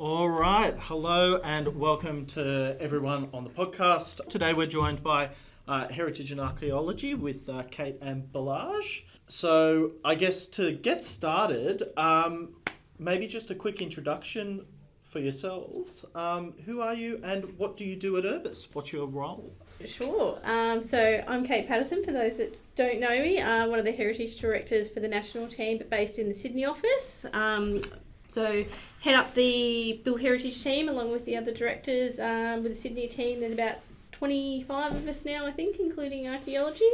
All right, hello and welcome to everyone on the podcast. Today we're joined by Heritage and Archaeology with Kate and Balazs. So I guess to get started, maybe just a quick introduction for yourselves. Who are you and what do you do at Urbis? What's your role? Sure. So I'm Kate Patterson, for those that don't know me. I'm one of the Heritage Directors for the national team, but based in the Sydney office. So head up the Build Heritage team along with the other directors. With the Sydney team, there's about 25 of us now, I think, including archaeology.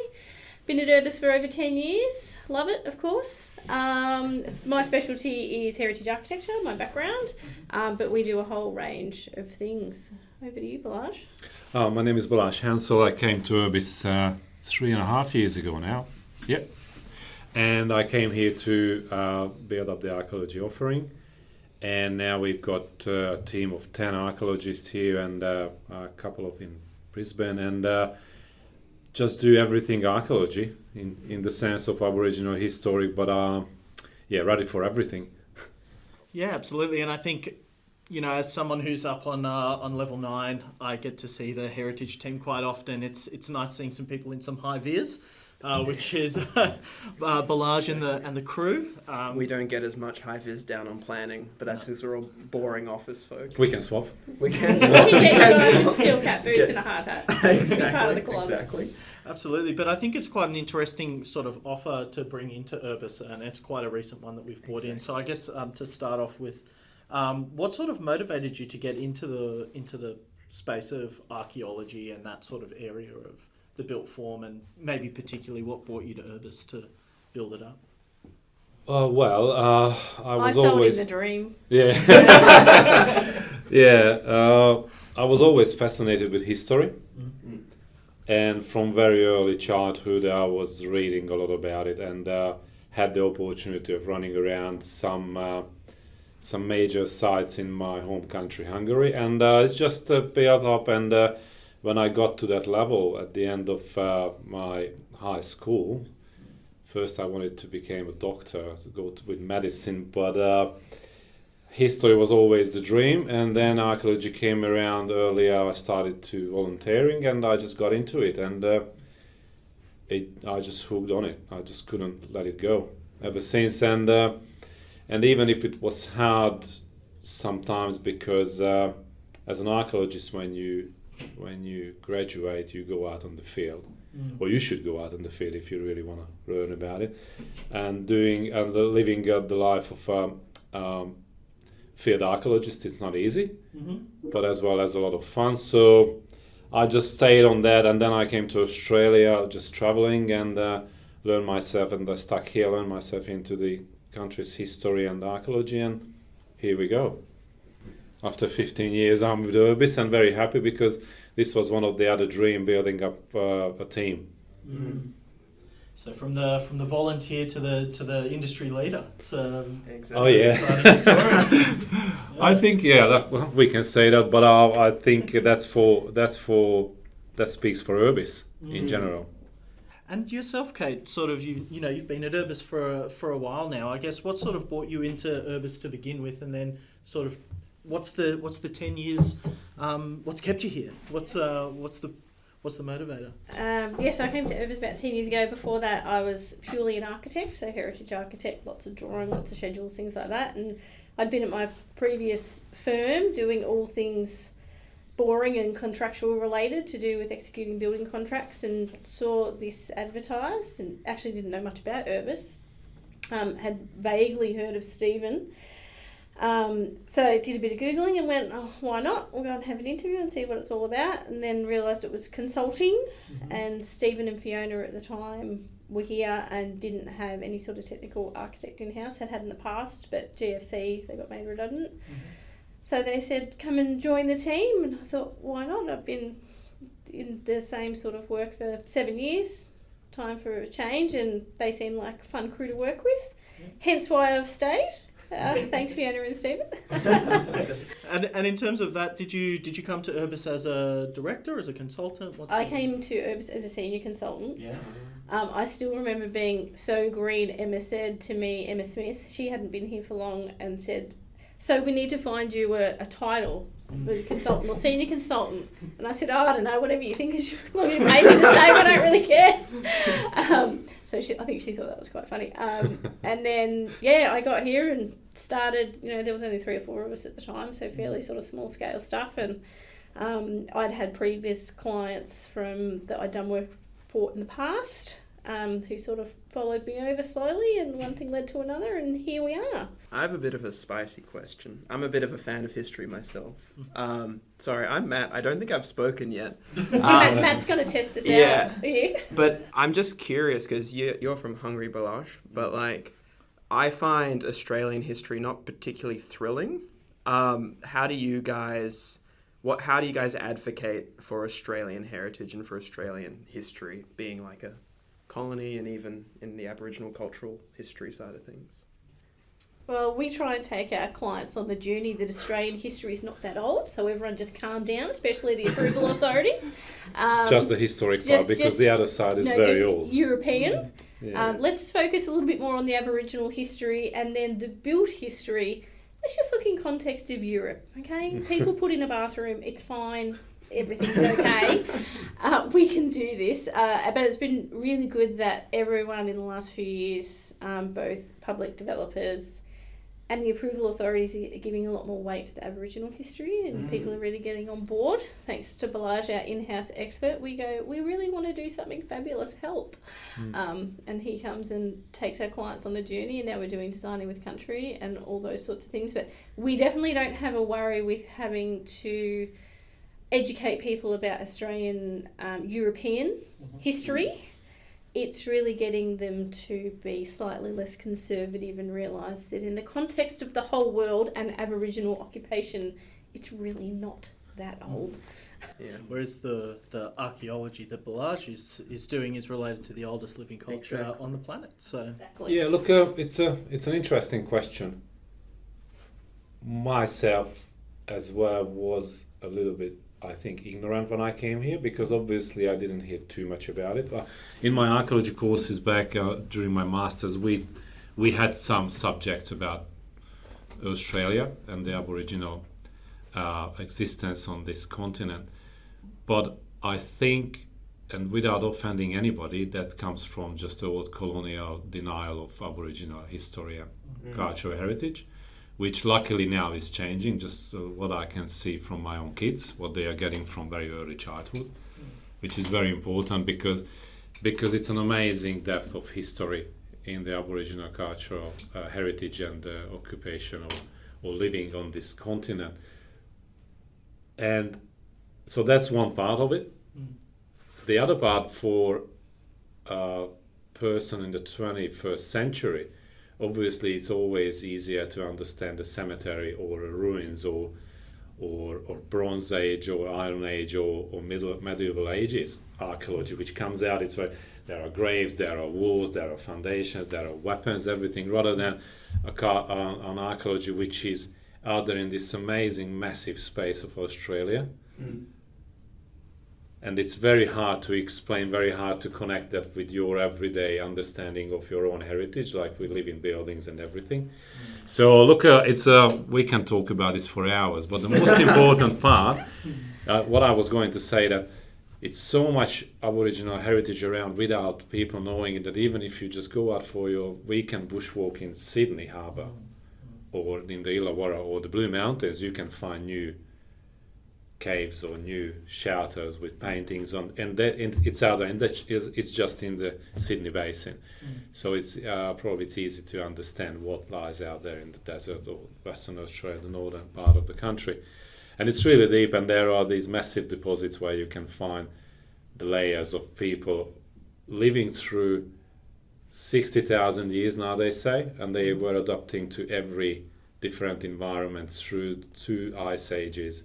Been at Urbis for over 10 years. Love it, of course. My specialty is heritage architecture, my background, but we do a whole range of things. Over to you, Balazs. My name is Balazs Hansel. I came to Urbis 3.5 years ago now. Yep. And I came here to build up the archaeology offering. And now we've got a team of 10 archaeologists here and a couple of in Brisbane. And just do everything archaeology in the sense of Aboriginal history, but ready for everything. Yeah, absolutely. And I think, you know, as someone who's up on level 9, I get to see the heritage team quite often. It's nice seeing some people in some high vis, which is Balazs and the crew. We don't get as much high vis down on planning, but that's because we're all boring office folk. We can swap. We can You can get your guys some steel cap boots and a hard hat. Exactly. Part of the club. Exactly. Absolutely, but I think it's quite an interesting sort of offer to bring into Urbis, and it's quite a recent one that we've brought in. So I guess to start off with, what sort of motivated you to get into the space of archaeology and that sort of area of the built form, and maybe particularly what brought you to Urbis to build it up? I was sold always him the dream. Yeah. I was always fascinated with history. Mm-hmm. And from very early childhood, I was reading a lot about it and had the opportunity of running around some major sites in my home country, Hungary. And it's just built up. And when I got to that level at the end of my high school, first I wanted to become a doctor, to go with medicine, but history was always the dream. And then archaeology came around earlier. I started to volunteering and I just got into it, and I just hooked on it. I just couldn't let it go ever since. And even if it was hard sometimes, because as an archaeologist, when you graduate, you go out on the field. Or you should go out in the field if you really want to learn about it, and living the life of field archaeologist. It's not easy, but as well as a lot of fun. So I just stayed on that, and then I came to Australia, just traveling and learned myself, and I stuck here, learned myself into the country's history and archaeology, and here we go. After 15 years, I'm with Urbis and very happy because this was one of the other dream, building up a team. Mm. So from the volunteer to the industry leader. It's Exactly. Oh yeah. I think we can say that, but I think that speaks for Urbis in general. And yourself, Kate, sort of you've been at Urbis for a while now. I guess what sort of brought you into Urbis to begin with, and then sort of what's the 10 years? What's kept you here? What's the motivator? So I came to Urbis about 10 years ago. Before that, I was purely an architect, so heritage architect, lots of drawing, lots of schedules, things like that. And I'd been at my previous firm doing all things boring and contractual related to do with executing building contracts, and saw this advertised and actually didn't know much about Urbis. Had vaguely heard of Stephen. So I did a bit of Googling and went, oh, why not? We'll go and have an interview and see what it's all about. And then realised it was consulting. And Stephen and Fiona at the time were here and didn't have any sort of technical architect in-house, had in the past, but GFC, they got made redundant. So they said, come and join the team. And I thought, why not? I've been in the same sort of work for 7 years. Time for a change, and they seem like a fun crew to work with. Hence why I've stayed. Thanks, Fiona and Stephen. And in terms of that, did you come to Urbis as a director, as a consultant? I came to Urbis as a senior consultant. Yeah. I still remember being so green. Emma said to me, Emma Smith, she hadn't been here for long, and said, so we need to find you a title, a consultant or senior consultant. And I said, oh, I don't know, whatever you think is you want me to pay me to say, I don't really care. So I think she thought that was quite funny. And then, I got here and started, there was only 3 or 4 of us at the time, so fairly sort of small scale stuff. And I'd had previous clients that I'd done work for in the past, who sort of followed me over slowly, and one thing led to another, and here we are. I have a bit of a spicy question. I'm a bit of a fan of history myself. Sorry, I'm Matt. I don't think I've spoken yet. Matt's going to test us yeah. out. Yeah. But I'm just curious, because you're from Hungary, Balázs, but I find Australian history not particularly thrilling. How do you guys advocate for Australian heritage and for Australian history being like a colony, and even in the Aboriginal cultural history side of things? Well, we try and take our clients on the journey that Australian history is not that old, so everyone just calm down, especially the approval authorities. Just the historic part, because the other side is very old. European. Yeah. Let's focus a little bit more on the Aboriginal history, and then the built history. Let's just look in context of Europe, okay? People put in a bathroom, it's fine. Everything's okay. We can do this, but it's been really good that everyone in the last few years, both public developers and the approval authorities, are giving a lot more weight to the Aboriginal history, and people are really getting on board. Thanks to Balázs, our in-house expert, we really want to do something fabulous, help. And he comes and takes our clients on the journey, and now we're doing designing with country and all those sorts of things. But we definitely don't have a worry with having to educate people about Australian European history. It's really getting them to be slightly less conservative and realise that in the context of the whole world and Aboriginal occupation, it's really not that old. Yeah. Whereas the archaeology that Balázs is doing is related to the oldest living culture on the planet. So exactly. Yeah, look, it's an interesting question. Myself as well was a little bit, I think, ignorant when I came here, because obviously I didn't hear too much about it. In my archaeology courses back during my masters, we had some subjects about Australia and the Aboriginal existence on this continent. But I think, and without offending anybody, that comes from just the old colonial denial of Aboriginal history and cultural heritage, which luckily now is changing, just what I can see from my own kids, what they are getting from very early childhood, which is very important because it's an amazing depth of history in the Aboriginal cultural heritage and occupation or living on this continent. And so that's one part of it. The other part, for a person in the 21st century, obviously it's always easier to understand a cemetery or ruins or Bronze Age or Iron Age or medieval ages archaeology, which comes out. It's where there are graves, there are walls, there are foundations, there are weapons, everything, rather than an archaeology which is out there in this amazing massive space of Australia. And it's very hard to explain, very hard to connect that with your everyday understanding of your own heritage, like we live in buildings and everything. So look, we can talk about this for hours, but the most important part, what I was going to say, that it's so much Aboriginal heritage around without people knowing it, that even if you just go out for your weekend bushwalk in Sydney Harbour or in the Illawarra or the Blue Mountains, you can find new caves or new shelters with paintings on, and it's out there, and it's just in the Sydney Basin. So it's probably it's easy to understand what lies out there in the desert or Western Australia, the northern part of the country. And it's really deep, and there are these massive deposits where you can find the layers of people living through 60,000 years now, they say, and they were adapting to every different environment through 2 ice ages.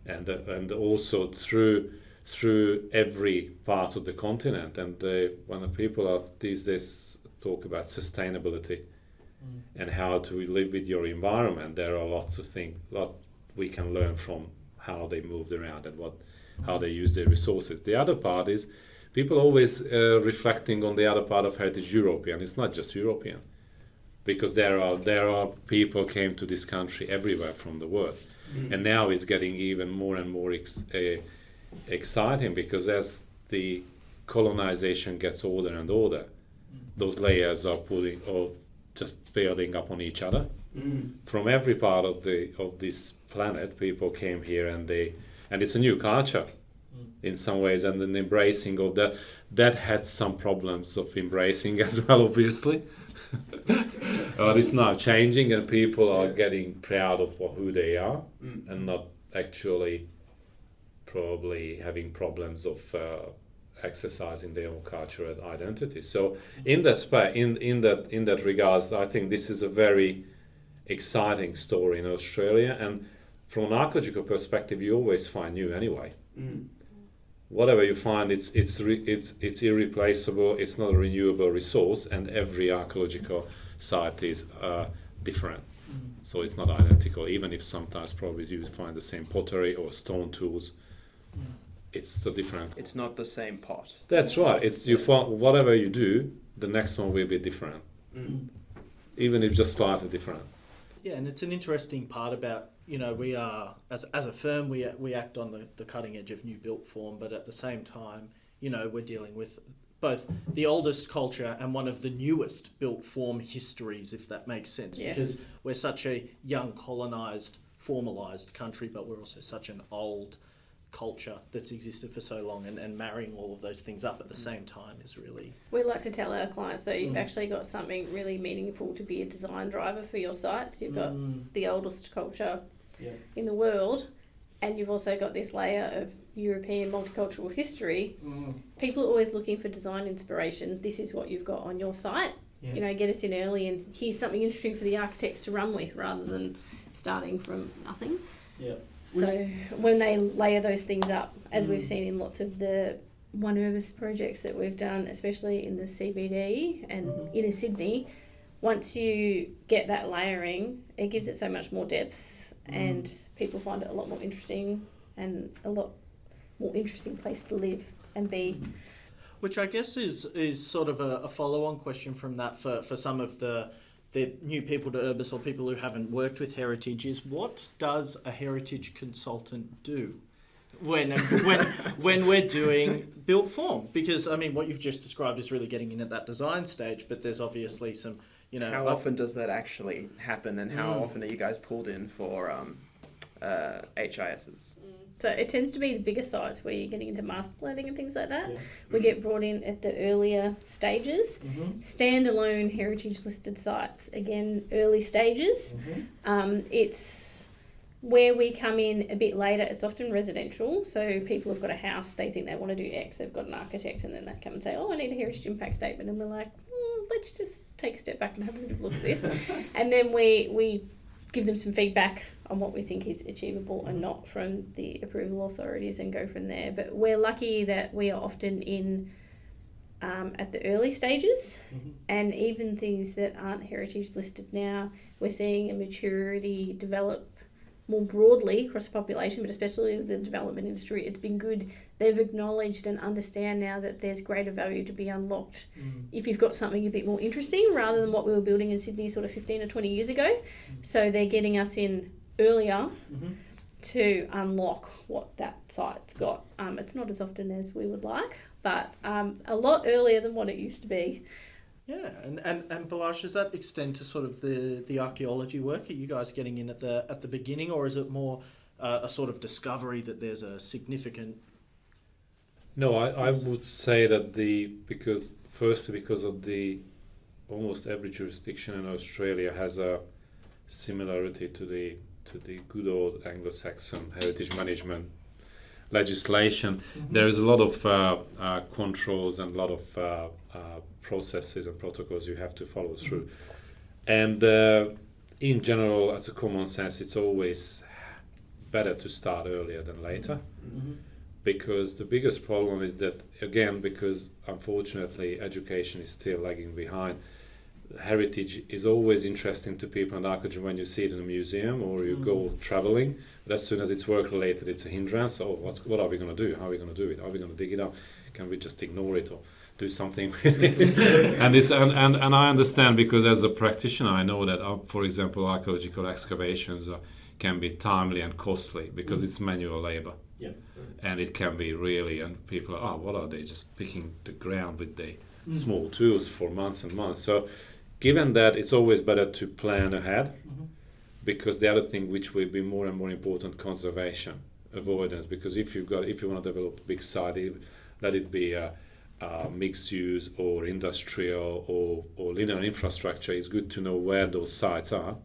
And also through every part of the continent. And when the people are these days talk about sustainability and how to live with your environment, there are lots of things we can learn from how they moved around and how they use their resources. The other part is people always reflecting on the other part of heritage, European. It's not just European. because there are people came to this country everywhere from the world, and now it's getting even more and more exciting, because as the colonization gets older and older, those layers are putting or just building up on each other. From every part of this planet, people came here, and it's a new culture in some ways, and an embracing of that had some problems of embracing as well, obviously. But it's now changing, and people are getting proud of who they are, and not actually probably having problems of exercising their own cultural identity. So in that regards, I think this is a very exciting story in Australia, and from an archaeological perspective, you always find new anyway. Whatever you find, it's irreplaceable. It's not a renewable resource, and every archaeological site is different. So it's not identical, even if sometimes probably you find the same pottery or stone tools. It's still different. It's not the same pot. That's right. It's you find whatever you do, the next one will be different, even if just slightly different. Yeah, and it's an interesting part about, we are, as a firm, we act on the cutting edge of new built form, but at the same time, we're dealing with both the oldest culture and one of the newest built form histories, if that makes sense. Yes. Because we're such a young, colonised, formalised country, but we're also such an old culture that's existed for so long, and marrying all of those things up at the same time is really... We like to tell our clients that you've actually got something really meaningful to be a design driver for your sites. You've got the oldest culture in the world, and you've also got this layer of European multicultural history. People are always looking for design inspiration. This is what you've got on your site. Get us in early, and here's something interesting for the architects to run with, rather than starting from nothing. So when they layer those things up, as we've seen in lots of the One Urbis projects that we've done, especially in the CBD and inner Sydney, once you get that layering, it gives it so much more depth, and people find it a lot more interesting, and a lot more interesting place to live and be. Which I guess is sort of a follow-on question from that for some of the new people to Urbis, or people who haven't worked with heritage, is what does a heritage consultant do when we're doing built form? Because what you've just described is really getting in at that design stage, but there's obviously some, How often does that actually happen, and how often are you guys pulled in for HISs? So it tends to be the bigger sites where you're getting into master planning and things like that. We get brought in at the earlier stages. Standalone heritage listed sites, again, early stages. It's where we come in a bit later. It's often residential. So people have got a house, they think they want to do X, they've got an architect, and then they come and say, I need a heritage impact statement. And we're like, let's just take a step back and have a bit of a look at this. And then we give them some feedback on what we think is achievable and not from the approval authorities, and go from there. But we're lucky that we are often in at the early stages, and even things that aren't heritage listed now, we're seeing a maturity develop more broadly across the population, but especially with the development industry. It's been good. They've acknowledged and understand now that there's greater value to be unlocked if you've got something a bit more interesting, rather than what we were building in Sydney sort of 15 or 20 years ago. So they're getting us in earlier to unlock what that site's got. It's not as often as we would like, but a lot earlier than what it used to be. Yeah, and Balazs, does that extend to sort of the archaeology work? Are you guys getting in at the beginning, or is it more a sort of discovery that there's a significant... No, I would say that because of the almost every jurisdiction in Australia has a similarity to the good old Anglo-Saxon heritage management legislation. There is a lot of controls and a lot of processes and protocols you have to follow through. And in general, as a common sense, it's always better to start earlier than later. Because the biggest problem is that, again, because unfortunately education is still lagging behind, heritage is always interesting to people in archaeology when you see it in a museum or you go traveling. But as soon as it's work related, it's a hindrance. What are we going to do? How are we going to do it? Are we going to dig it up? Can we just ignore it? do something with it. And I understand, because as a practitioner I know that for example archaeological excavations can be timely and costly because it's manual labor. Yeah. And it can be really, and people are, what are they, just picking the ground with the small tools for months and months. So given that, it's always better to plan ahead, because the other thing which will be more and more important, conservation, avoidance, because if you want to develop a big site, let it be mixed use or industrial or linear infrastructure, it's good to know where those sites are,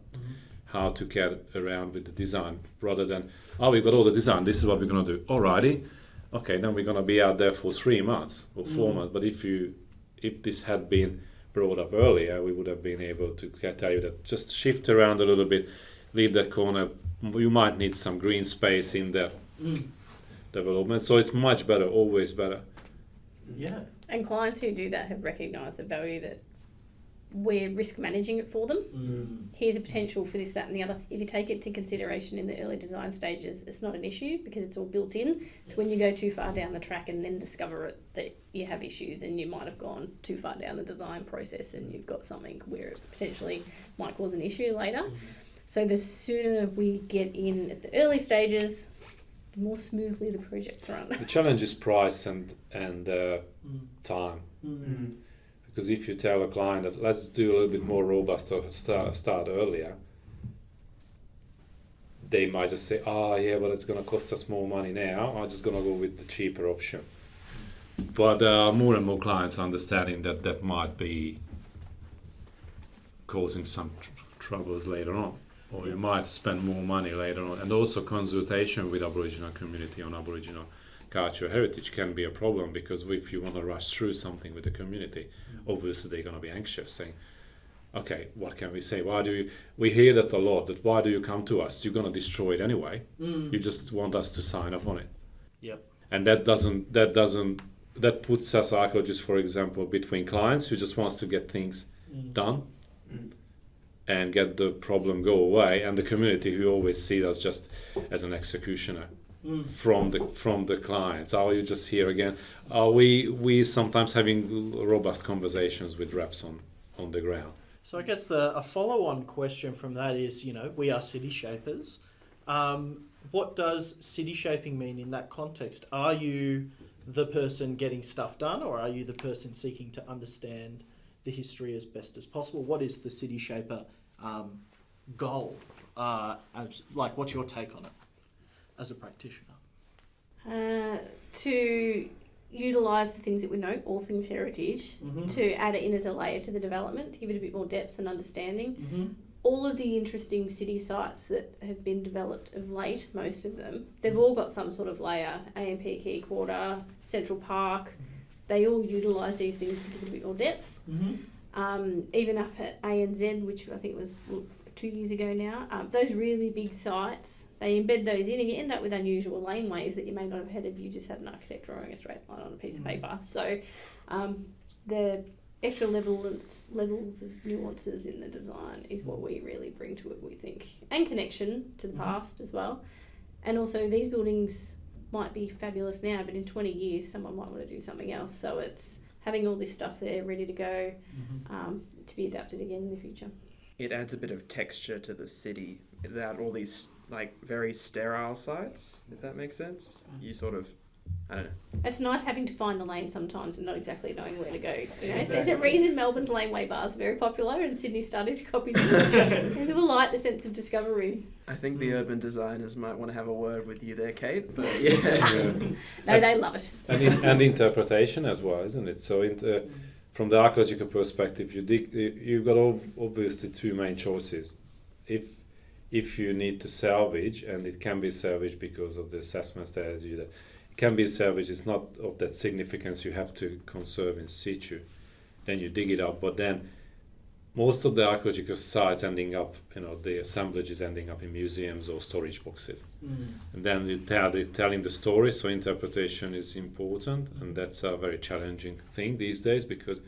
how to get around with the design, rather than, we've got all the design, this is what we're going to do. Alrighty, okay, then we're going to be out there for 3 months or 4 months. But if this had been brought up earlier, we would have been able to tell you that just shift around a little bit, leave that corner. You might need some green space in the development, so it's much better, always better. Yeah. And clients who do that have recognised the value that we're risk managing it for them. Here's a potential for this, that and the other. If you take it into consideration in the early design stages, it's not an issue because it's all built in. It's when you go too far down the track and then discover it that you have issues, and you might have gone too far down the design process and you've got something where it potentially might cause an issue later. So the sooner we get in at the early stages, the more smoothly the projects run. The challenge is price and time. Because if you tell a client that let's do a little bit more robust or start earlier, they might just say, yeah, but it's going to cost us more money now, I'm just going to go with the cheaper option. But more and more clients are understanding that might be causing some troubles later on, or you might spend more money later on. And also consultation with Aboriginal community on Aboriginal culture heritage can be a problem, because if you want to rush through something with the community, obviously they're going to be anxious, saying, okay, what can we say? We hear that a lot, that why do you come to us? You're going to destroy it anyway. You just want us to sign up on it. Yep. And that puts us archaeologists, for example, between clients who just wants to get things done and get the problem go away, and the community who always see us just as an executioner from the clients. Are you just here again? Are we sometimes having robust conversations with reps on the ground? So I guess a follow-on question from that is, we are city shapers. What does city shaping mean in that context? Are you the person getting stuff done, or are you the person seeking to understand the history as best as possible? What is the city shaper goal? What's your take on it as a practitioner? To utilise the things that we know, all things heritage, to add it in as a layer to the development, to give it a bit more depth and understanding. All of the interesting city sites that have been developed of late, most of them, they've all got some sort of layer. AMP Key Quarter, Central Park, they all utilise these things to give it a bit more depth. Even up at ANZ, which I think was 2 years ago now, those really big sites, they embed those in and you end up with unusual laneways that you may not have had if you just had an architect drawing a straight line on a piece of paper. So the extra levels of nuances in the design is what we really bring to it, we think. And connection to the past as well. And also these buildings might be fabulous now, but in 20 years someone might want to do something else. So it's having all this stuff there ready to go to be adapted again in the future. It adds a bit of texture to the city without all these very sterile sites, if that makes sense. You sort of, I don't know. It's nice having to find the lane sometimes and not exactly knowing where to go. There's a reason Melbourne's laneway bars are very popular and Sydney started to copy them. And people like the sense of discovery. I think the urban designers might want to have a word with you there, Kate. But yeah. No, they love it. And interpretation as well, isn't it? So from the archaeological perspective, you've got obviously two main choices. If you need to salvage, and it can be salvaged because of the assessment strategy, that it can be salvaged, it's not of that significance, you have to conserve in situ, then you dig it up. But then most of the archaeological sites ending up, the assemblage is ending up in museums or storage boxes. And then you're telling the story, so interpretation is important, and that's a very challenging thing these days, because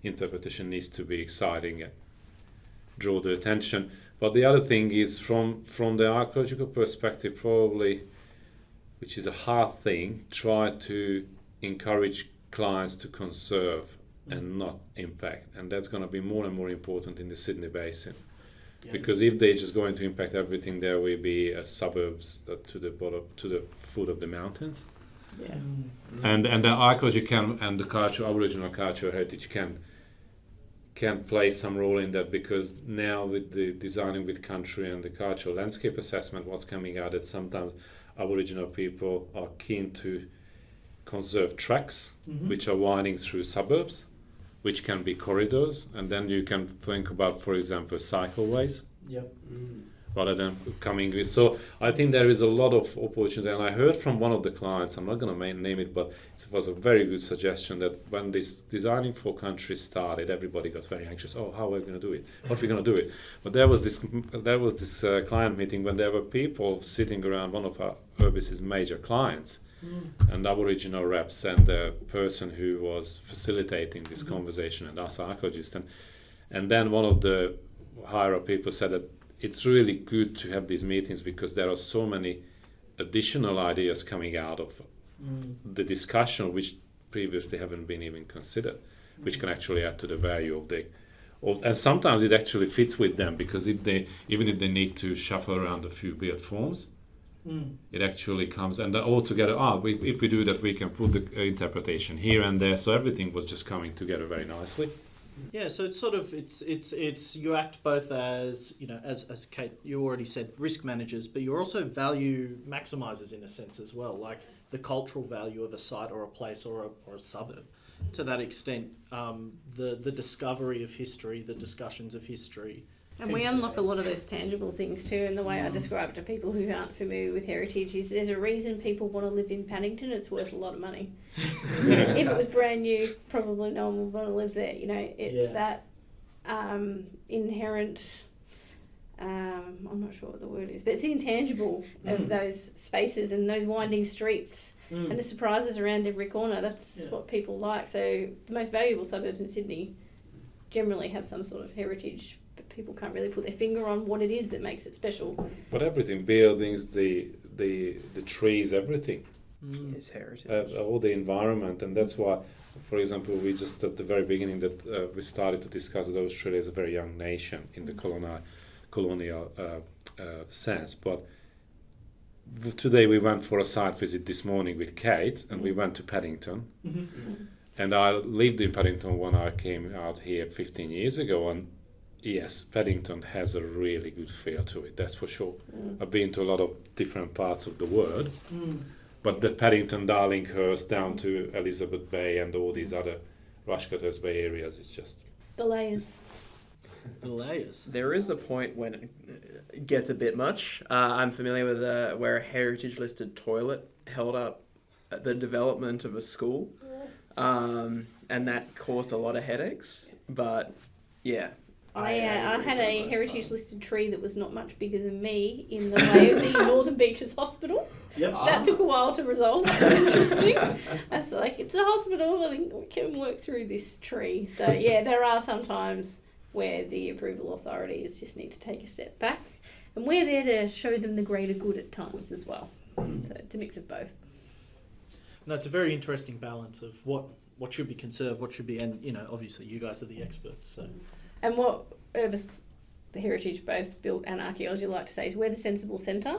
interpretation needs to be exciting and draw the attention. But the other thing is, from the archaeological perspective, probably, which is a hard thing, try to encourage clients to conserve and not impact. And that's going to be more and more important in the Sydney Basin. Yeah. Because if they're just going to impact everything, there will be suburbs to the bottom, to the foot of the mountains. Yeah. And the archaeology can, and the culture, Aboriginal cultural heritage can play some role in that, because now with the designing with country and the cultural landscape assessment, what's coming out that sometimes Aboriginal people are keen to conserve tracks which are winding through suburbs, which can be corridors, and then you can think about, for example, cycleways. Yep. Rather than coming with. So I think there is a lot of opportunity, and I heard from one of the clients, I'm not going to name it, but it was a very good suggestion that when this designing for country started, everybody got very anxious. Oh, how are we going to do it? What are we going to do it? But there was this client meeting when there were people sitting around one of our Urbis's major clients, and Aboriginal reps and the person who was facilitating this conversation, and us archaeologists, and then one of the higher up people said that it's really good to have these meetings because there are so many additional ideas coming out of the discussion which previously haven't been even considered, which can actually add to the value of and sometimes it actually fits with them, because even if they need to shuffle around a few build forms, it actually comes, and all together, if we do that, we can put the interpretation here and there, so everything was just coming together very nicely. Yeah, so it's sort of it's you act both as, you know, as Kate, you already said, risk managers, but you're also value maximizers in a sense as well, like the cultural value of a site or a place or a suburb. To that extent, the discovery of history, the discussions of history. And we unlock a lot of those tangible things too, and the way I describe it to people who aren't familiar with heritage is there's a reason people want to live in Paddington. It's worth a lot of money. If it was brand new, probably no one would want to live there. You know, it's that inherent, I'm not sure what the word is, but it's the intangible of those spaces and those winding streets and the surprises around every corner. That's what people like. So the most valuable suburbs in Sydney generally have some sort of heritage, but people can't really put their finger on what it is that makes it special. But everything, buildings, the trees, everything, Is heritage. all the environment, and that's why, for example, we just at the very beginning that we started to discuss that Australia is a very young nation in the colonial sense. But today we went for a site visit this morning with Kate, and we went to Paddington. And I lived in Paddington when I came out here 15 years ago, and yes, Paddington has a really good feel to it, that's for sure. I've been to a lot of different parts of the world, but the Paddington, Darlinghurst, down to Elizabeth Bay and all these other Rushcutters Bay areas, it's just... The layers. The layers. There is a point when it gets a bit much. I'm familiar with where a heritage listed toilet held up the development of a school, and that caused a lot of headaches. But yeah, I had a heritage listed tree that was not much bigger than me in the way of the Northern Beaches Hospital. Yep. That took a while to resolve. Interesting. That's like, it's a hospital, I think we can work through this tree. So yeah, there are some times where the approval authorities just need to take a step back, and we're there to show them the greater good at times as well. So it's a mix of both. No, it's a very interesting balance of what should be conserved, what should be, and, you know, obviously you guys are the experts. So. And what Urbis, the Heritage, both built and archaeology like to say is we're the sensible centre,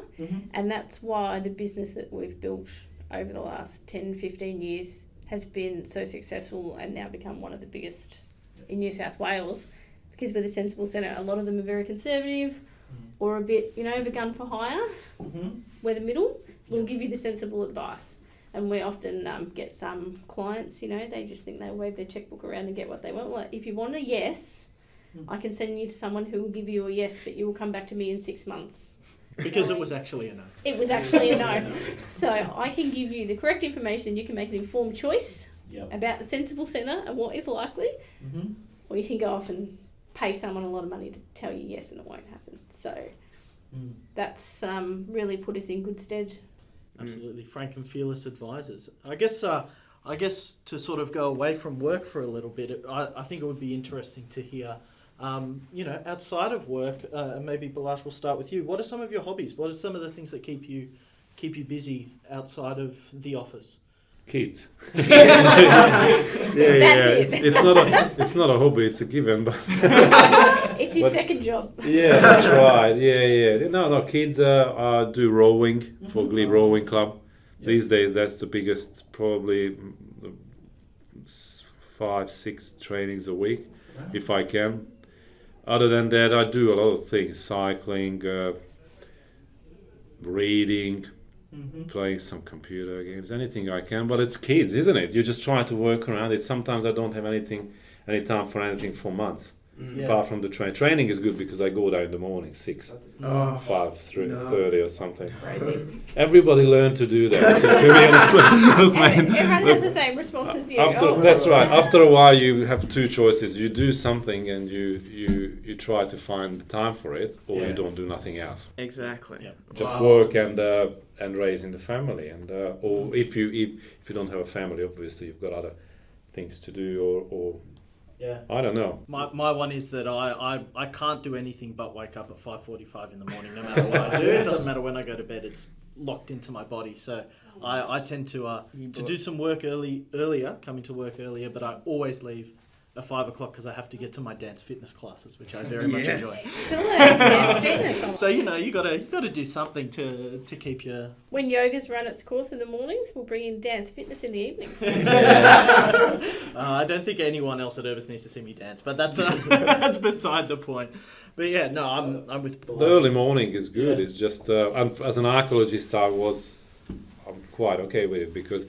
and that's why the business that we've built over the last 10, 15 years has been so successful and now become one of the biggest in New South Wales, because we're the sensible centre. A lot of them are very conservative or a bit, you know, begun for hire. We're the middle. We'll give you the sensible advice. And we often get some clients, you know, they just think they wave their checkbook around and get what they want. Well, if you want a yes, I can send you to someone who will give you a yes, but you will come back to me in 6 months. Because it was actually a no. It was actually a no. So I can give you the correct information. You can make an informed choice about the sensible centre and what is likely. Or you can go off and pay someone a lot of money to tell you yes and it won't happen. So that's really put us in good stead. Absolutely, frank and fearless advisors. I guess to sort of go away from work for a little bit, I think it would be interesting to hear, you know, outside of work. And maybe Balazs, will start with you. What are some of your hobbies? What are some of the things that keep you busy outside of the office? Kids. That's yeah. it. It's not a hobby. It's a given. But It's his second job. yeah, that's right. Yeah. No. Kids do rowing for Glebe Rowing Club. Yep. These days, that's the biggest, probably 5-6 trainings a week, if I can. Other than that, I do a lot of things: cycling, reading, playing some computer games, anything I can. But it's kids, isn't it? You're just trying to work around it. Sometimes I don't have any time for anything for months. Yeah. Apart from the training is good because I go there in the morning, 6, Oh, 5:30 or something. Crazy. Everybody learned to do that. To be honest, look, man. Everyone has the same response as you. That's right. After a while, you have two choices: you do something and you try to find time for it, or you don't do nothing else. exactly. Yeah. Just work and raising the family, and or if you don't have a family, obviously you've got other things to do, or Yeah. I don't know. My one is that I can't do anything but wake up at 5:45 in the morning, no matter what I do. It doesn't matter when I go to bed. It's locked into my body. So I tend to do some work earlier, come into work earlier, but I always leave at 5 o'clock because I have to get to my dance fitness classes, which I very much Yes. enjoy. Excellent. Yes, fitness. So you gotta do something to keep your. When yoga's run its course in the mornings, we'll bring in dance fitness in the evenings. I don't think anyone else at Urbis needs to see me dance, but that's that's beside the point. But yeah, no, I'm with. The early morning is good. Yeah. It's just as an archaeologist, I'm quite okay with it because,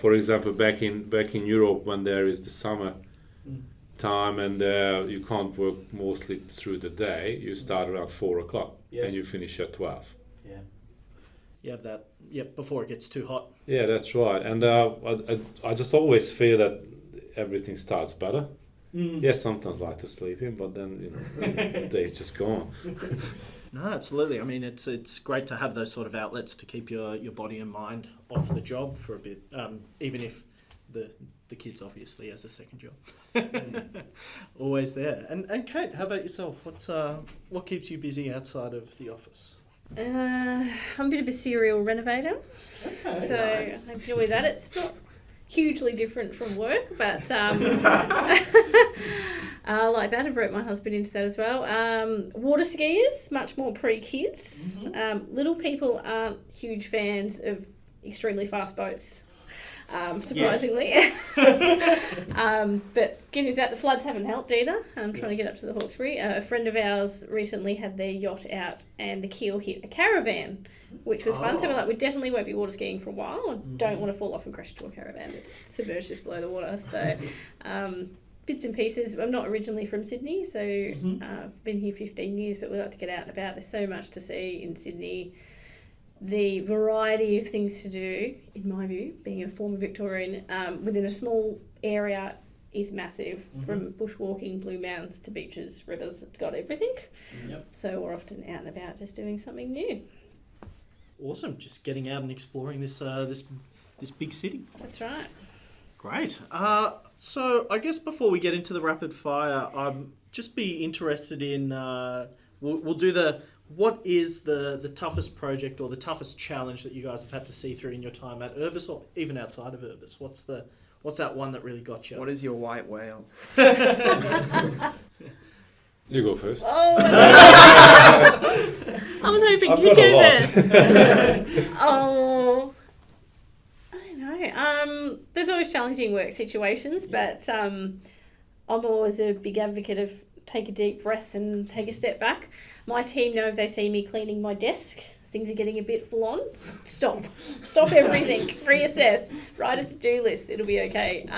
for example, back in Europe when there is the summer time and you can't work mostly through the day, you start around 4 o'clock and you finish at 12. Yeah. You have that. Yep. Before it gets too hot. Yeah, that's right. And I just always feel that everything starts better. Yes, sometimes I like to sleep in, but then the day's just gone. No, absolutely. I mean, it's great to have those sort of outlets to keep your body and mind off the job for a bit, even if the kids obviously as a second job. Always there. And Kate, how about yourself? What keeps you busy outside of the office? I'm a bit of a serial renovator, so nice. I enjoy that. It's not hugely different from work, but I like that. I've roped my husband into that as well. Water skiers, much more pre-kids. Little people aren't huge fans of extremely fast boats. Surprisingly. But getting into that, the floods haven't helped either. I'm trying to get up to the Hawkesbury. A friend of ours recently had their yacht out and the keel hit a caravan, which was fun. So we're like, we definitely won't be water skiing for a while. I don't want to fall off and crash into a caravan. It's submerged just below the water. So bits and pieces. I'm not originally from Sydney, so I've been here 15 years, but we like to get out and about. There's so much to see in Sydney. The variety of things to do, in my view, being a former Victorian, within a small area is massive. From bushwalking, blue mountains to beaches, rivers, it's got everything. Yep. So we're often out and about just doing something new. Awesome. Just getting out and exploring this big city. That's right. Great. So I guess before we get into the rapid fire, I'd just be interested in, we'll do what is the toughest project or the toughest challenge that you guys have had to see through in your time at Urbis or even outside of Urbis? What's that one that really got you? What is your white whale? You go first. Oh, I was hoping I've you'd got a go lot. first. Oh, I don't know. There's always challenging work situations, but I'm always a big advocate of take a deep breath and take a step back. My team know if they see me cleaning my desk, things are getting a bit full on. Stop everything, reassess, write a to-do list. It'll be okay.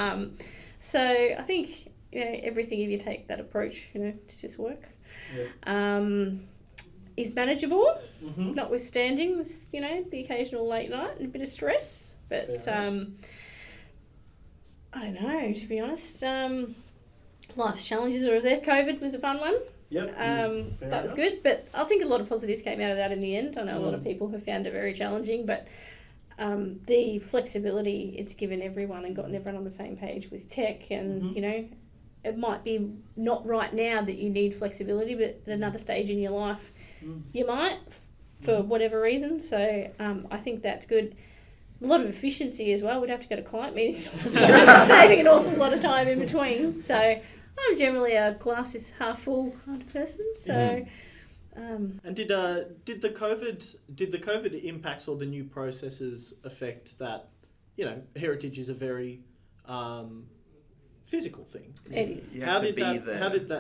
So I think everything, if you take that approach, it's just work. Is manageable, notwithstanding the occasional late night and a bit of stress. But I don't know, to be honest. Life's challenges are there. COVID was a fun one. Yep. That was good, but I think a lot of positives came out of that in the end. I know a lot of people have found it very challenging, but the flexibility it's given everyone and gotten everyone on the same page with tech and, it might be not right now that you need flexibility, but at another stage in your life, you might for whatever reason. So I think that's good. a lot of efficiency as well. We'd have to go to client meetings all the time, saving an awful lot of time in between. So I'm generally a glass is half full kind of person. So. And did the COVID impacts or the new processes affect that? You know, heritage is a very physical thing. It is. How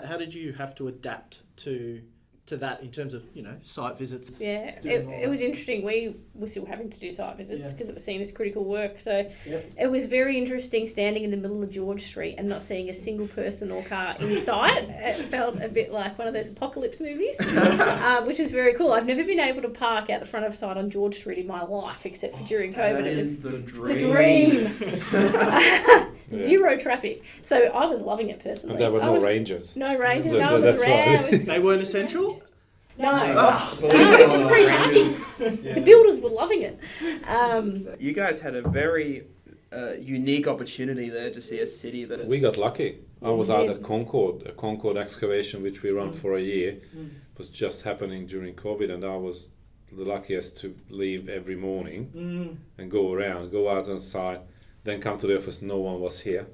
How did you have to adapt to that in terms of, you know, site visits? Yeah, it was interesting. We were still having to do site visits because it was seen as critical work. So it was very interesting standing in the middle of George Street and not seeing a single person or car in sight. It felt a bit like one of those apocalypse movies, which is very cool. I've never been able to park out the front of a site on George Street in my life except for during COVID. That It is was the dream. the dream. Zero traffic. So I was loving it personally. And there were no rangers. No rangers. So No, it was that's rare. right. It was- They weren't essential? No. Free parking. The builders were loving it. You guys had a very unique opportunity there to see a city that is... We got lucky. I was out at Concord, a Concord excavation which we ran for a year. Was just happening during COVID, and I was the luckiest to leave every morning and go out on site, then come to the office, no one was here.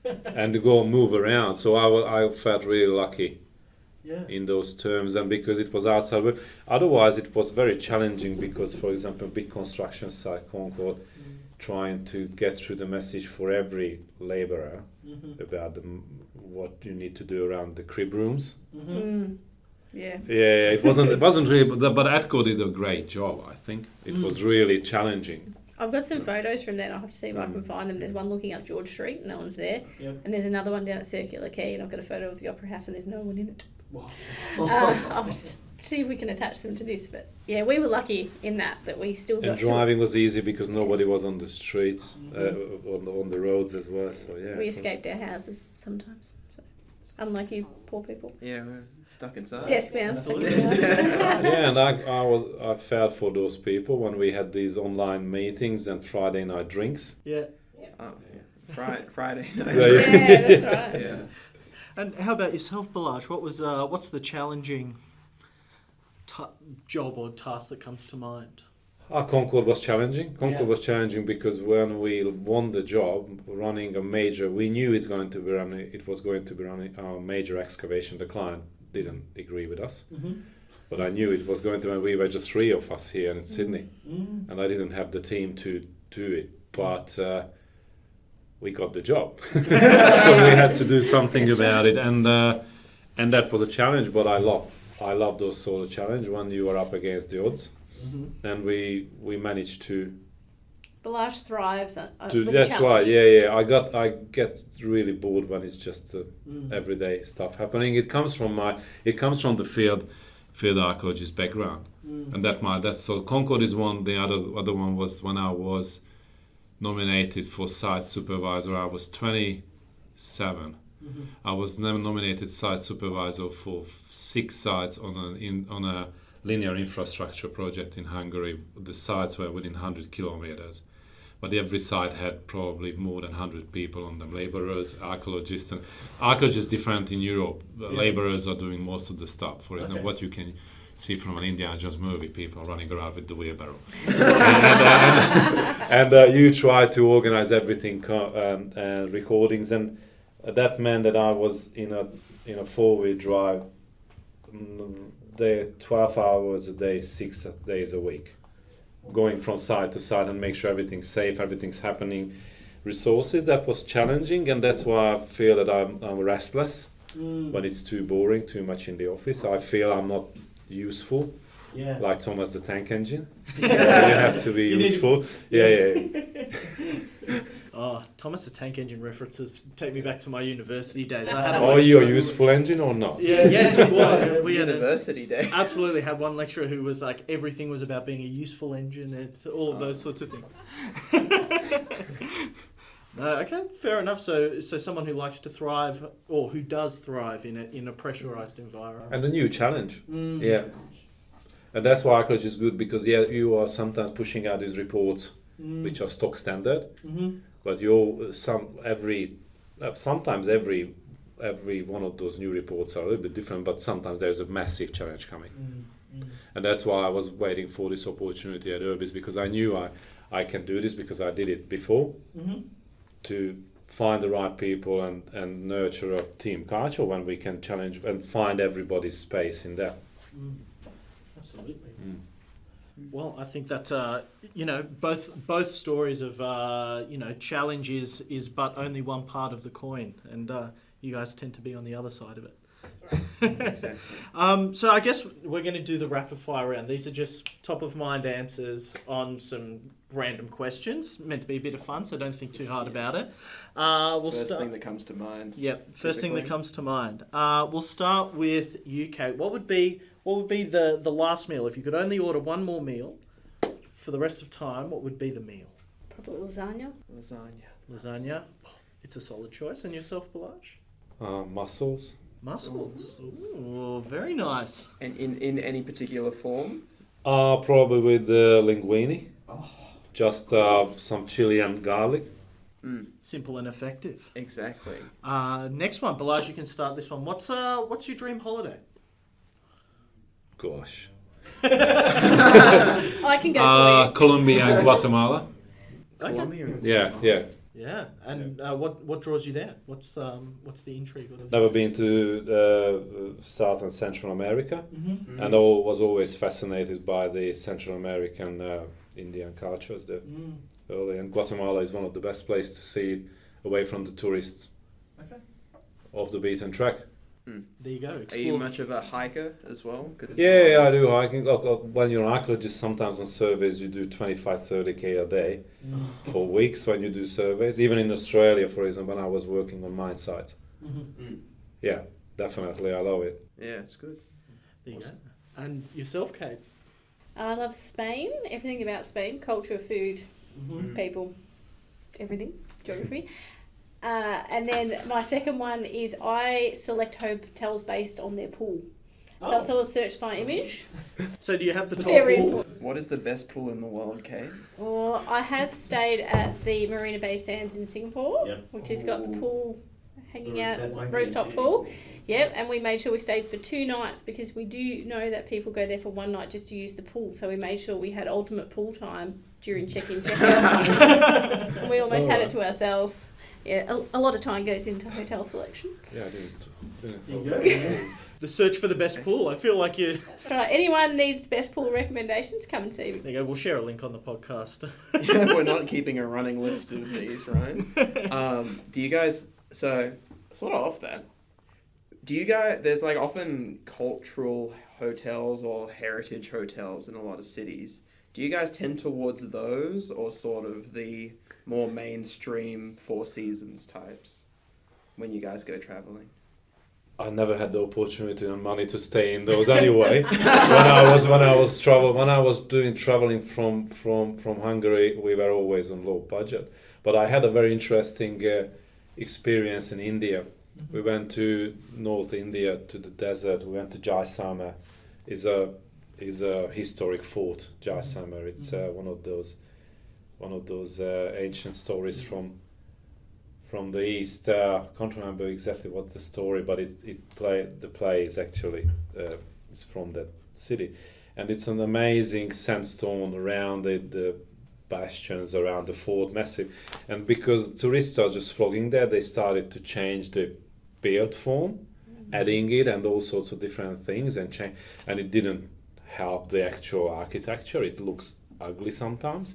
And to go and move around. So I felt really lucky in those terms, and because it was outside. But otherwise it was very challenging because, for example, big construction site, Concord, trying to get through the message for every labourer about what you need to do around the crib rooms. Yeah. Yeah, it wasn't really, but Atco did a great job. I think it was really challenging. I've got some photos from there and I'll have to see if I can find them. There's one looking up George Street and no one's there. And there's another one down at Circular Quay and I've got a photo of the Opera House and there's no one in it. I'll just see if we can attach them to this. But yeah, we were lucky in that we still got And driving was easy because nobody was on the streets, on the roads as well. So yeah, we escaped our houses sometimes. So unlike you poor people. Yeah, we're stuck inside. Desk bound. yeah, and I felt for those people when we had these online meetings and Friday night drinks. Friday night. Yeah, that's right. Yeah. And how about yourself, Balazs? What's the challenging job or task that comes to mind? Concord was challenging. Concord was challenging because when we won the job, running a major, we knew it was going to be running a major excavation. The client didn't agree with us, but I knew it was going to. And we were just 3 of us here in Sydney, and I didn't have the team to do it, but. We got the job, so we had to do something about it, and that was a challenge. But I love those sort of challenge when you are up against the odds, and we managed to. Balazs thrives. That's right. Yeah. I get really bored when it's just everyday stuff happening. It comes from the field archaeologist background, and that's so. Concord is one. The other one was when I was nominated for site supervisor. I was 27. I was nominated site supervisor for 6 sites on a linear infrastructure project in Hungary. The sites were within 100 kilometers, but every site had probably more than 100 people on them, laborers, archaeologists. And archaeologists different in Europe. Laborers are doing most of the stuff. For example, what you can see from an Indiana Jones movie, people running around with the wheelbarrow. and you try to organize everything, recordings, and that meant that I was in a 4-wheel drive, 12 hours a day, 6 days a week, going from side to side and make sure everything's safe, everything's happening. Resources, that was challenging, and that's why I feel that I'm restless when it's too boring, too much in the office. I feel I'm not useful, like Thomas the Tank Engine. You have to be useful. Thomas the Tank Engine references take me back to my university days. Are you a useful engine or not? Yes, we had University day. Absolutely had one lecturer who was like, everything was about being a useful engine and all of those sorts of things. Okay, fair enough. So someone who likes to thrive, or who does thrive in a pressurized environment, and a new challenge. And that's why archaeology is good, because you are sometimes pushing out these reports which are stock standard, but sometimes every one of those new reports are a little bit different, but sometimes there's a massive challenge coming. And that's why I was waiting for this opportunity at Urbis, because I knew I can do this because I did it before. Mm-hmm. To find the right people and nurture a team culture when we can challenge and find everybody's space in that. Absolutely. Well, I think that both stories of challenge is but only one part of the coin, and you guys tend to be on the other side of it. Exactly. So I guess we're going to do the rapid fire round. These are just top of mind answers on some random questions. Meant to be a bit of fun, so don't think too hard about it. First thing that comes to mind. Yep, first thing that typically. comes to mind. We'll start with you, Kate. What would be the last meal if you could only order one more meal for the rest of time? What would be the meal? Probably lasagna. Lasagna. It's a solid choice. And yourself, Balazs? Mussels. Mussels. Ooh, very nice. And in any particular form? Probably with the linguine. Just some chili and garlic. Simple and effective. Exactly. Next one, Balazs, you can start this one. What's your dream holiday? Gosh. I can go for you. Colombia and Guatemala. Colombia. Yeah. Yeah, and what draws you there? What's the intrigue? Never been to South and Central America, and was always fascinated by the Central American Indian cultures there. Early, and Guatemala is one of the best places to see it away from the tourists. Okay. Off the beaten track. There you go. Are you much of a hiker as well? Yeah, I do hiking. Look, when you're an archaeologist, sometimes on surveys you do 25-30k a day for weeks when you do surveys. Even in Australia, for example, when I was working on mine sites. Yeah, definitely, I love it. Yeah, it's good. There you go. And yourself, Kate? I love Spain. Everything about Spain. Culture, food, people, everything. Geography. And then my second one is I select hotels based on their pool. So I'll sort of search by image. So do you have the top Very pool? important. What is the best pool in the world, Kate? Or I have stayed at the Marina Bay Sands in Singapore, which has got the pool hanging out, rooftop pool. Yep, and we made sure we stayed for 2 nights because we do know that people go there for one night just to use the pool. So we made sure we had ultimate pool time during check-in, check-out. And we almost had it to ourselves. Yeah, a lot of time goes into hotel selection. Yeah, I didn't There you go. The search for the best pool. I feel like you... Right, anyone needs best pool recommendations, come and see me. There you go. We'll share a link on the podcast. We're not keeping a running list of these, right? Do you guys... So, sort of off that. Do you guys... There's like often cultural hotels or heritage hotels in a lot of cities. Do you guys tend towards those or sort of the more mainstream Four Seasons types when you guys go traveling? I never had the opportunity and money to stay in those anyway. when I was doing traveling from Hungary, we were always on low budget. But I had a very interesting experience in India. We went to North India to the desert. We went to Jaisalmer. Is a historic fort. Jaisalmer. It's one of those ancient stories from the east. I can't remember exactly what the story, but the play is actually is from that city, and it's an amazing sandstone around it, the bastions around the fort, massive. And because tourists are just flocking there, they started to change the build form, adding it and all sorts of different things, and it didn't help the actual architecture. It looks ugly sometimes.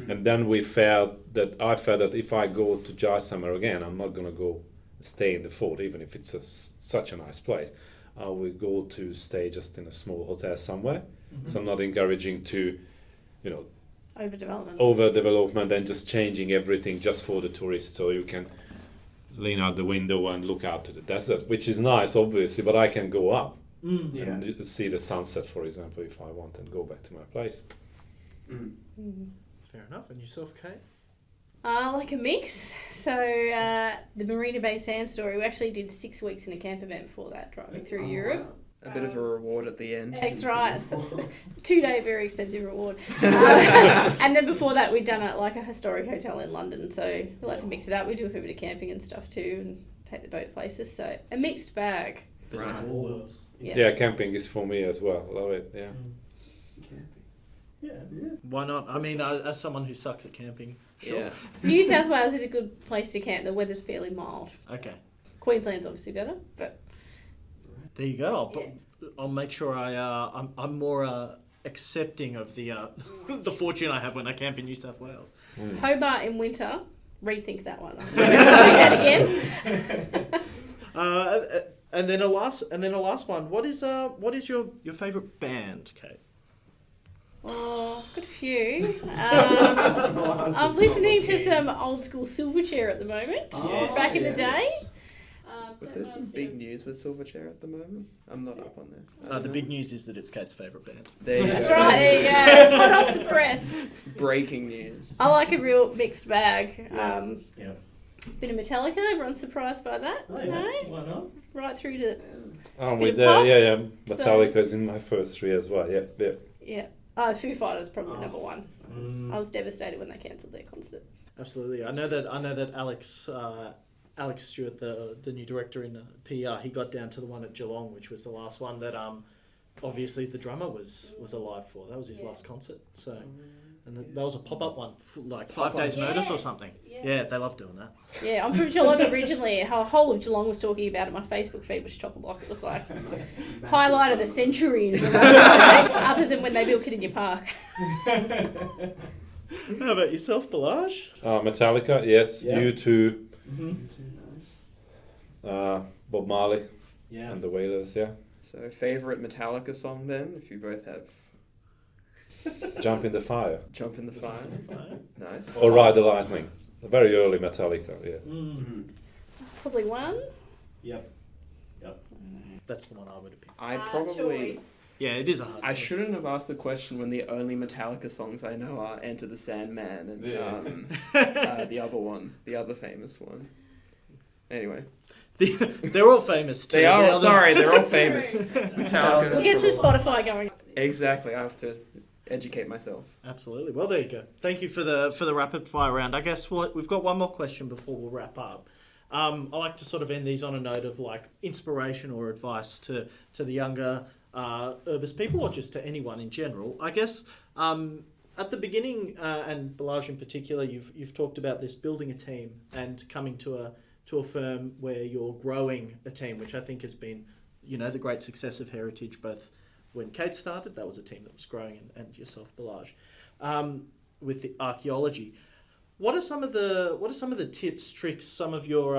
And then I felt that if I go to Jaisalmer again, I'm not going to go stay in the fort, even if it's such a nice place. I will go to stay just in a small hotel somewhere. So I'm not encouraging to, overdevelopment and just changing everything just for the tourists, so you can lean out the window and look out to the desert, which is nice, obviously, but I can go up and see the sunset, for example, if I want, and go back to my place. Fair enough. And yourself, Kate? Like a mix. So the Marina Bay Sands story, we actually did 6 weeks in a camper van before that, driving through Europe. A bit of a reward at the end. That's right. 2-day very expensive reward. And then before that we'd done it like a historic hotel in London, so we like to mix it up. We do a fair bit of camping and stuff too, and take the boat places, so a mixed bag. Best of all worlds. Yeah, camping is for me as well. Love it, yeah. Yeah. Why not? I mean, as someone who sucks at camping, sure. Yeah. New South Wales is a good place to camp. The weather's fairly mild. Okay. Queensland's obviously better, but There you go. I'll make sure I'm more accepting of the the fortune I have when I camp in New South Wales. Hobart in winter. Rethink that one. I'm going to say that again. And then a last one. What is your favourite band, Kate? Oh, got a few. I'm listening to some old school Silverchair at the moment. Back in the day. Was there some big news with Silverchair at the moment? I'm not up on that. The big news is that it's Kate's favourite band. There you That's go. right, there you go. Hot off the press. Breaking news. I like a real mixed bag. Yeah. Bit of Metallica, everyone's surprised by that. Oh, You know? Why not? Right through to, I'm Bit with of pop. yeah. So- Metallica is in my first three as well. Yeah. yeah. Foo Fighters probably number one. I was devastated when they cancelled their concert. Absolutely. I know that Alex Stewart, the new director in PR, he got down to the one at Geelong, which was the last one that obviously the drummer was alive for. That was his last concert. So, and that was a pop-up one, like 5 days notice or something. Yes. Yeah, they love doing that. Yeah, I'm from Geelong originally. How whole of Geelong was talking about it. My Facebook feed was chock-a-block. It was like highlight of the century in Geelong, other than when they built Kidinya Park. How about yourself, Balazs? Metallica, yes. Yeah. U2, Mm-hmm. Bob Marley, Yeah. and the Wailers. Yeah. So, favourite Metallica song then, if you both have Jump in the Fire Jump in the Fire. Nice. or Ride the Lightning. Very early Metallica. Yeah. Probably one. Yep. That's the one I would have picked. I probably... Yeah, it is a hard I choice. shouldn't have asked the question when the only Metallica songs I know are Enter the Sandman and the other one, the other famous one. Anyway. They're all famous too. They are, The sorry, they're all famous. We'll Metallica. get some Spotify going. Exactly, I have to educate myself. Absolutely. Well, there you go. Thank you for the rapid fire round. I guess we've got one more question before we'll wrap up. I like to sort of end these on a note of like inspiration or advice to the younger Urbis people, or just to anyone in general. I guess at the beginning, and Balazs in particular, you've talked about this building a team and coming to a firm where you're growing a team, which I think has been, the great success of Heritage. Both when Kate started, that was a team that was growing, and yourself, Balazs, with the archaeology. What are some of the tips, tricks, some of your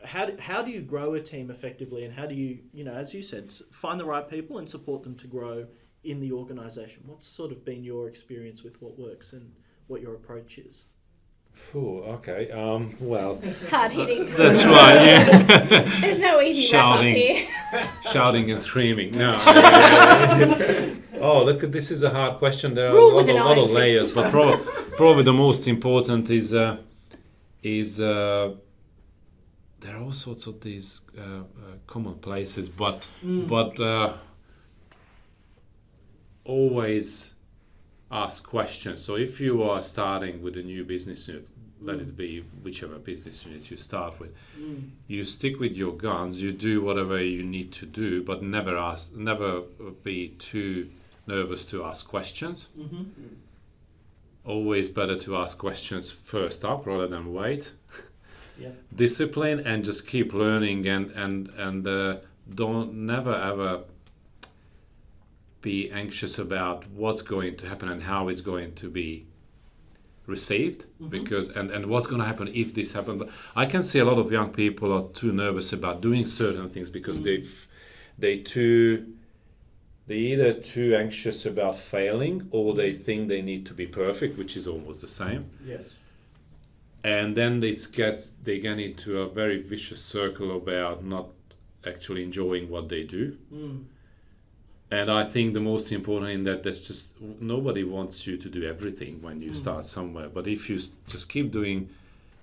how do you grow a team effectively, and how do you, as you said, find the right people and support them to grow in the organisation? What's sort of been your experience with what works and what your approach is? Ooh, okay. Well, Hard hitting. that's right. Yeah. There's no easy wrap up here. Shouting and screaming. No. Oh, look, this is a hard question. There are Rule a with an lot of iron layers, fist. but probably the most important is there are all sorts of these common places, but always ask questions. So if you are starting with a new business unit, let it be whichever business unit you start with, you stick with your guns, you do whatever you need to do, but never be too nervous to ask questions. Always better to ask questions first up rather than wait. Yeah. Discipline and just keep learning and don't never ever be anxious about what's going to happen and how it's going to be received, because and what's going to happen if this happens. I can see a lot of young people are too nervous about doing certain things because they're either too anxious about failing, or they think they need to be perfect, which is almost the same. Yes. And then they get into a very vicious circle about not actually enjoying what they do. And I think the most important in that, there's just nobody wants you to do everything when you start somewhere. But if you just keep doing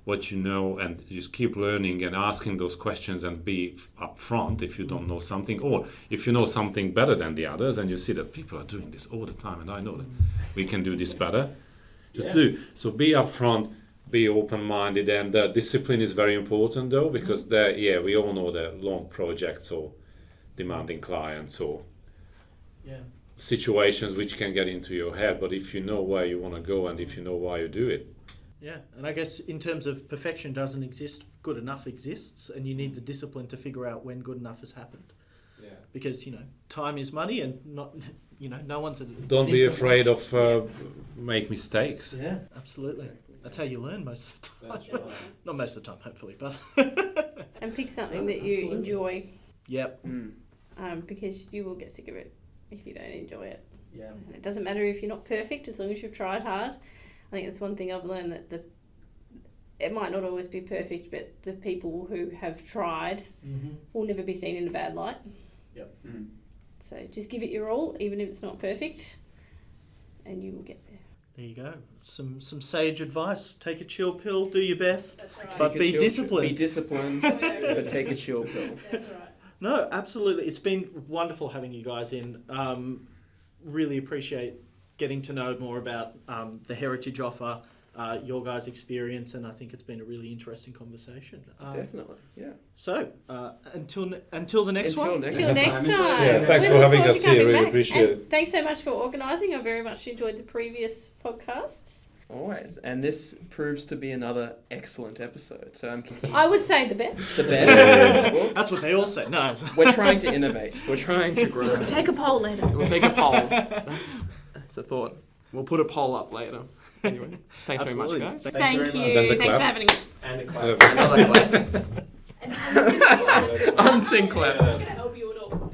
what you know and you just keep learning and asking those questions and be upfront if you don't know something, or if you know something better than the others and you see that people are doing this all the time and I know that we can do this better, do. So be upfront, be open-minded, and discipline is very important though, because we all know the long projects or demanding clients or situations which can get into your head, but if you know where you want to go and if you know why you do it. Yeah, and I guess in terms of perfection doesn't exist, good enough exists, and you need the discipline to figure out when good enough has happened. Yeah. Because, time is money, and not, no one's... Don't be afraid of make mistakes. Yeah, absolutely. Exactly, That's how you learn most of the time. That's right. Not most of the time, hopefully, but... And pick something that you Absolutely. enjoy, Yep. because you will get sick of it if you don't enjoy it. Yeah. And it doesn't matter if you're not perfect, as long as you've tried hard. I think that's one thing I've learned, that it might not always be perfect, but the people who have tried will never be seen in a bad light. Yep. So just give it your all, even if it's not perfect, and you will get there. There you go. Some sage advice. Take a chill pill, do your best, That's right. but Take a be chill- disciplined. Be disciplined, but take a chill pill. That's right. No, absolutely. It's been wonderful having you guys in. Really appreciate getting to know more about the heritage offer, your guys' experience, and I think it's been a really interesting conversation. Definitely, yeah. So, until the next Until one. next Till next time. Yeah, thanks We for look having forward us to here. coming Really back. appreciate And thanks so much for organising. I very much enjoyed the previous podcasts. Always. And this proves to be another excellent episode. So I'm keen. I would say the best. The best. Well, That's what they all say. No. we're trying to innovate. We're trying to grow. Take a poll later. We'll take a poll. That's a thought. We'll put a poll up later. Anyway, thanks very much, Absolutely. guys. Thanks Thank very much. you. Then the Thanks for clap. having us. And a clap. Another clap. Unsync clap.